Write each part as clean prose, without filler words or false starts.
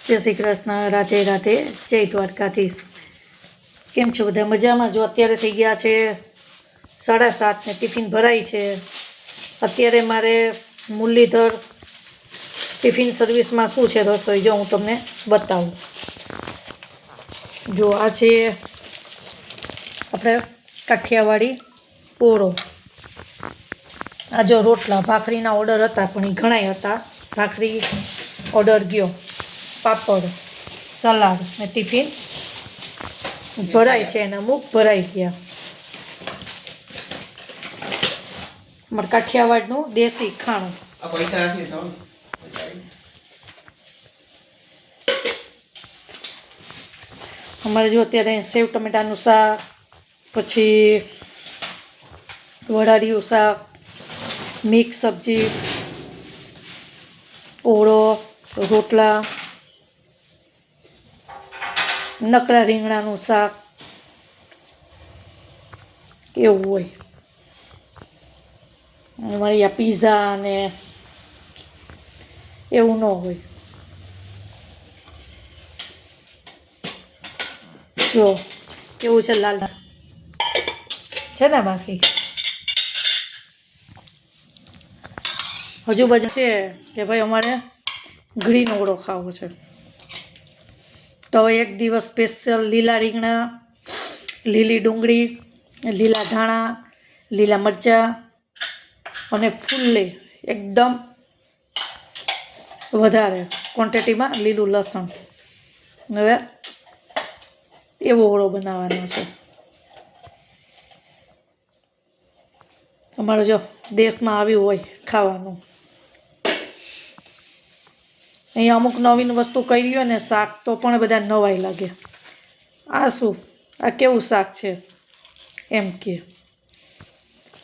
જય શ્રી કૃષ્ણ, રાધે રાધે, જય દ્વારકાધીશ। કેમ છો બધા? મજામાં? જો અત્યારે થઈ ગયા છે 7:30 ને ટિફિન ભરાય છે। અત્યારે મારે મુરલીધર ટિફિન સર્વિસમાં શું છે રસોઈ, જો હું તમને બતાવું। જો આ છે આપણે કાઠિયાવાડી ઓળો। આ જો રોટલા ભાખરીના ઓર્ડર હતા પણ એ ઘણાય હતા, ભાખરી ઓર્ડર ગયો, પાપડ, સલાડ ને ટિફિન ભરાય છે અને અમુક ભરાઈ ગયા। અમારે કાઠિયાવાડનું દેશી ખાણું। અમારે જો અત્યારે સેવ ટમેટાનું શાક, પછી વડાળીયું શાક, મિક્સ સબ્જી, ઓળો, રોટલા, નકરા રીંગણાનું શાક એવું હોય। અમારે અહીંયા પીઝા ને એવું ન હોય। જો કેવું છે લાલ છે ને, બાકી હજુ બધા છે કે ભાઈ અમારે ગ્રીન ઓળો ખાવો છે, તો હવે એક દિવસ સ્પેશિયલ લીલા રીંગણા, લીલી ડુંગળી, લીલા ધાણા, લીલા મરચાં અને ફૂલ્લી એકદમ વધારે ક્વોન્ટિટીમાં લીલું લસણ, હવે એવો ઓળો બનાવવાનો છે। અમારે જો દેશમાં આવ્યું હોય ખાવાનું, અહીંયા અમુક નવીન વસ્તુ કરી હોય ને શાક, તો પણ બધા નવાઈ લાગે, આ શું, આ કેવું શાક છે એમ કે।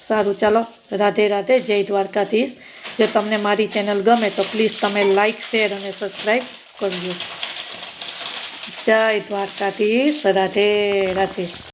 સારું, ચાલો, રાધે રાધે, જય દ્વારકાધીશ। જો તમને મારી ચેનલ ગમે તો પ્લીઝ તમે લાઈક, શેર અને સબસ્ક્રાઈબ કરજો। જય દ્વારકાધીશ, રાધે રાધે।